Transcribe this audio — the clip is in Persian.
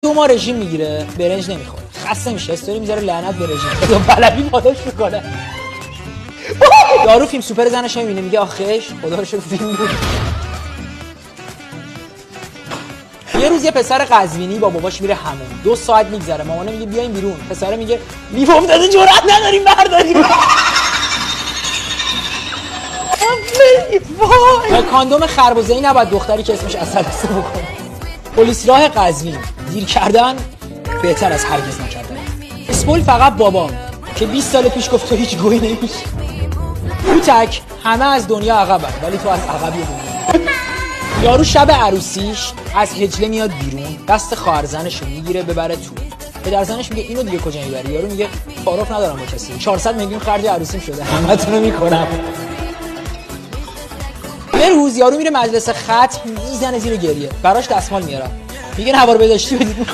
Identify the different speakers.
Speaker 1: 2 ماه رژیم میگیره، برنج نمیخوره، خسته میشه، استوری میذاره لعنت به رژیم. تو بلبی پاداش میکنه. یارو فیلم سوپر زنش میبینه میگه آخش خدا رو شکر فیلم بود. یه روز یه پسر قزوینی با باباش میره همون. 2 ساعت میگذره، مامانه میگه بیاین بیرون. پسره میگه لیف افتاده جرئت نداریم برداریم. وای کاندوم خربزه‌ای نباید دختری که اسمش اصل استفاده کنه. پلیس راه قزوین. دیر کردن بهتر از هرگز نکردن. اسپول فقط بابا که 20 سال پیش گفت تو هیچ گویی نمیشی. کوتک همه از دنیا عقبن ولی تو از عقبی دنیا. یارو شب عروسیش از هجله میاد بیرون، دست خواهرزنشو میگیره ببره تو. پدرزنش میگه اینو دیگه کجا میبری؟ یارو میگه تعارف ندارم با کسی، 400 میلیون خرج عروسیم شده، همتونو میکنم. یه روز یارو میره مجلس ختم، میزنه زیر گریه، براش دستمال میارن، میگه نوار بداشتی بدید.